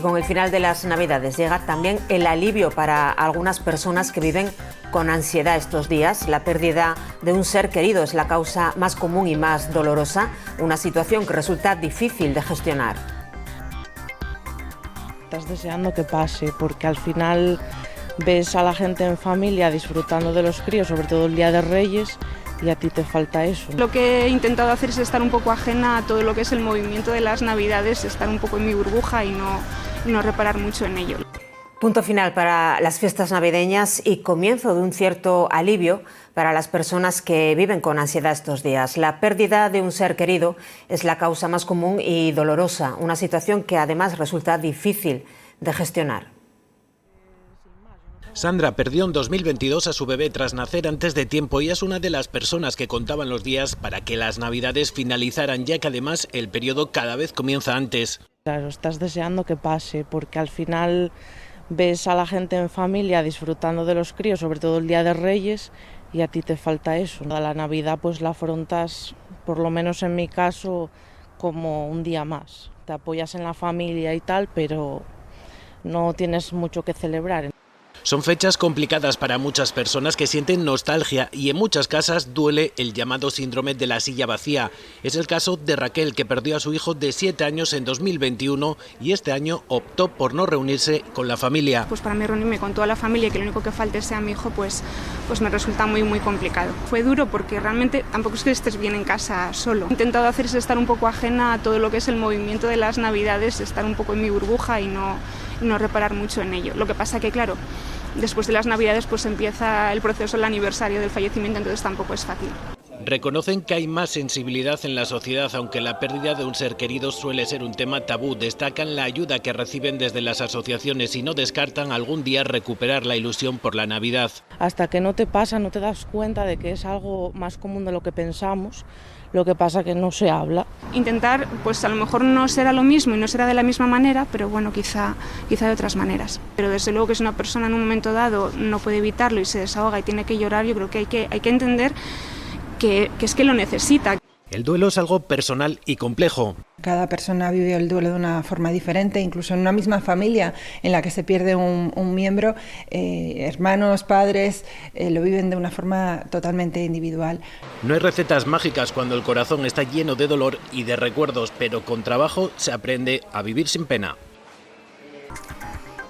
Y con el final de las Navidades llega también el alivio para algunas personas que viven con ansiedad estos días. La pérdida de un ser querido es la causa más común y más dolorosa, una situación que resulta difícil de gestionar. Estás deseando que pase, porque al final ves a la gente en familia disfrutando de los críos, sobre todo el Día de Reyes, y a ti te falta eso. Lo que he intentado hacer es estar un poco ajena a todo lo que es el movimiento de las Navidades, estar un poco en mi burbuja y no reparar mucho en ello. Punto final para las fiestas navideñas y comienzo de un cierto alivio para las personas que viven con ansiedad estos días. La pérdida de un ser querido es la causa más común y dolorosa, una situación que además resulta difícil de gestionar. Sandra perdió en 2022 a su bebé tras nacer antes de tiempo y es una de las personas que contaban los días para que las Navidades finalizaran, ya que además el periodo cada vez comienza antes. Claro, estás deseando que pase, porque al final ves a la gente en familia disfrutando de los críos, sobre todo el Día de Reyes, y a ti te falta eso. La Navidad pues la afrontas, por lo menos en mi caso, como un día más. Te apoyas en la familia y tal, pero no tienes mucho que celebrar. Son fechas complicadas para muchas personas que sienten nostalgia y en muchas casas duele el llamado síndrome de la silla vacía. Es el caso de Raquel, que perdió a su hijo de 7 años en 2021 y este año optó por no reunirse con la familia. Pues para mí reunirme con toda la familia y que lo único que falte sea mi hijo, pues me resulta muy complicado. Fue duro porque realmente tampoco es que estés bien en casa solo. He intentado hacer es estar un poco ajena a todo lo que es el movimiento de las Navidades, estar un poco en mi burbuja y no reparar mucho en ello. Lo que pasa que, claro, después de las Navidades pues empieza el proceso, el aniversario del fallecimiento, entonces tampoco es fácil. Reconocen que hay más sensibilidad en la sociedad, aunque la pérdida de un ser querido suele ser un tema tabú. Destacan la ayuda que reciben desde las asociaciones y no descartan algún día recuperar la ilusión por la Navidad. Hasta que no te pasa, no te das cuenta de que es algo más común de lo que pensamos. Lo que pasa que no se habla. Intentar, pues a lo mejor no será lo mismo y no será de la misma manera, pero bueno, quizá de otras maneras. Pero desde luego que si una persona en un momento dado no puede evitarlo y se desahoga y tiene que llorar, yo creo que hay que entender que es que lo necesita. El duelo es algo personal y complejo. Cada persona vive el duelo de una forma diferente, incluso en una misma familia en la que se pierde un miembro, hermanos, padres, lo viven de una forma totalmente individual. No hay recetas mágicas cuando el corazón está lleno de dolor y de recuerdos, pero con trabajo se aprende a vivir sin pena.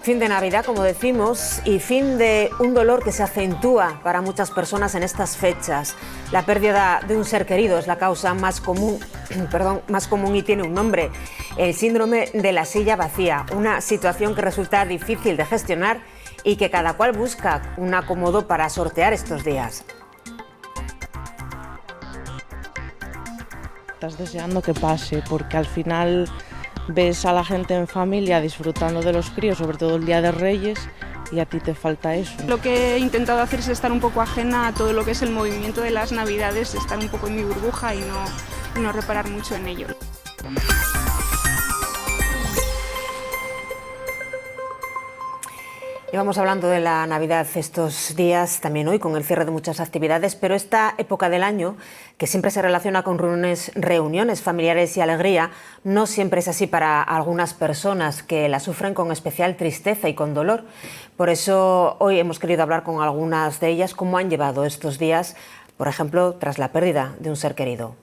Fin de Navidad, como decimos, y fin de un dolor que se acentúa para muchas personas en estas fechas. La pérdida de un ser querido es la causa más común y tiene un nombre: el síndrome de la silla vacía, una situación que resulta difícil de gestionar y que cada cual busca un acomodo para sortear estos días. Estás deseando que pase, porque al final ves a la gente en familia disfrutando de los críos, sobre todo el Día de Reyes, y a ti te falta eso. Lo que he intentado hacer es estar un poco ajena a todo lo que es el movimiento de las Navidades, estar un poco en mi burbuja y no reparar mucho en ello. Llevamos hablando de la Navidad estos días, también hoy, con el cierre de muchas actividades, pero esta época del año, que siempre se relaciona con reuniones familiares y alegría, no siempre es así para algunas personas que la sufren con especial tristeza y con dolor. Por eso hoy hemos querido hablar con algunas de ellas cómo han llevado estos días, por ejemplo, tras la pérdida de un ser querido.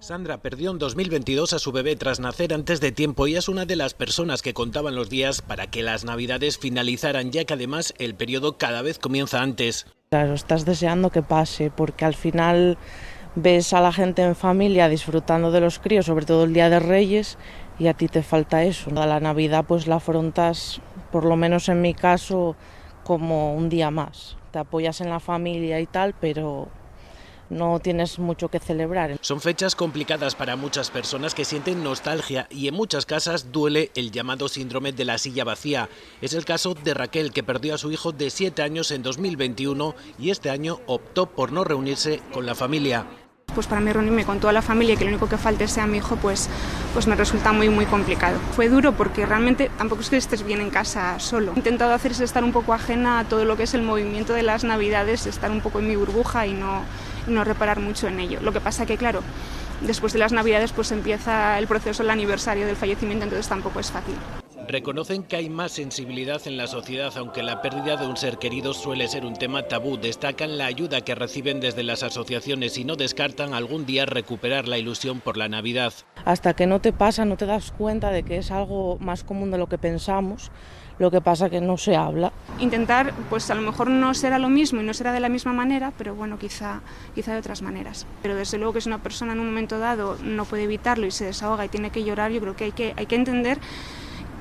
Sandra perdió en 2022 a su bebé tras nacer antes de tiempo y es una de las personas que contaban los días para que las Navidades finalizaran, ya que además el periodo cada vez comienza antes. Claro, estás deseando que pase, porque al final ves a la gente en familia disfrutando de los críos, sobre todo el Día de Reyes, y a ti te falta eso. La Navidad pues la afrontas, por lo menos en mi caso, como un día más. Te apoyas en la familia y tal, pero no tienes mucho que celebrar. Son fechas complicadas para muchas personas que sienten nostalgia y en muchas casas duele el llamado síndrome de la silla vacía. Es el caso de Raquel, que perdió a su hijo de 7 años en 2021 y este año optó por no reunirse con la familia. Pues para mí reunirme con toda la familia y que lo único que falte sea mi hijo, pues me resulta muy complicado. Fue duro porque realmente tampoco es que estés bien en casa solo. He intentado hacer es estar un poco ajena a todo lo que es el movimiento de las Navidades, estar un poco en mi burbuja y no reparar mucho en ello. Lo que pasa que, claro, después de las Navidades pues empieza el proceso, el aniversario del fallecimiento, entonces tampoco es fácil. Reconocen que hay más sensibilidad en la sociedad, aunque la pérdida de un ser querido suele ser un tema tabú. Destacan la ayuda que reciben desde las asociaciones y no descartan algún día recuperar la ilusión por la Navidad. Hasta que no te pasa, no te das cuenta de que es algo más común de lo que pensamos, lo que pasa que no se habla. Intentar, pues a lo mejor no será lo mismo y no será de la misma manera, pero bueno, quizá de otras maneras. Pero desde luego que si una persona en un momento dado no puede evitarlo y se desahoga y tiene que llorar, yo creo que hay que entender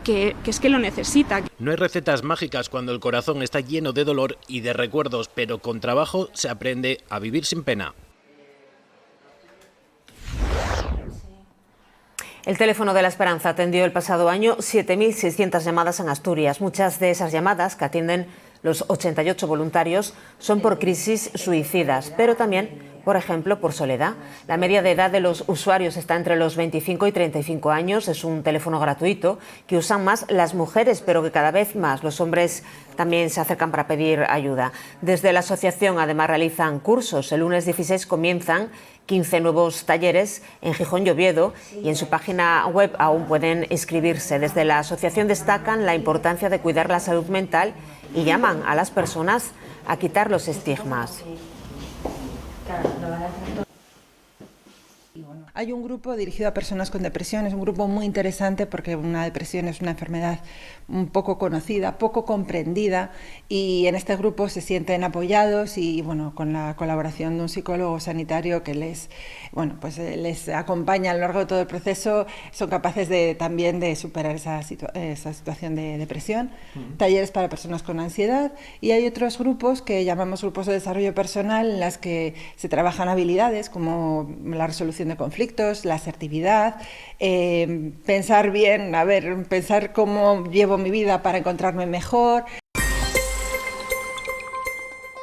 que es que lo necesita. No hay recetas mágicas cuando el corazón está lleno de dolor y de recuerdos, pero con trabajo se aprende a vivir sin pena. El teléfono de la Esperanza atendió el pasado año 7.600 llamadas en Asturias. Muchas de esas llamadas, que atienden los 88 voluntarios, son por crisis suicidas, pero también, por ejemplo, por soledad. La media de edad de los usuarios está entre los 25 y 35 años. Es un teléfono gratuito que usan más las mujeres, pero que cada vez más los hombres también se acercan para pedir ayuda. Desde la asociación, además, realizan cursos. El lunes 16 comienzan 15 nuevos talleres en Gijón y Oviedo, y en su página web aún pueden inscribirse. Desde la asociación destacan la importancia de cuidar la salud mental y llaman a las personas a quitar los estigmas. Hay un grupo dirigido a personas con depresión, es un grupo muy interesante porque una depresión es una enfermedad un poco conocida, poco comprendida, y en este grupo se sienten apoyados y bueno, con la colaboración de un psicólogo sanitario que les acompaña a lo largo de todo el proceso, son capaces también de superar esa situación de depresión. Talleres para personas con ansiedad, y hay otros grupos que llamamos grupos de desarrollo personal en las que se trabajan habilidades como la resolución de conflictos, la asertividad, pensar bien, pensar cómo llevo mi vida para encontrarme mejor.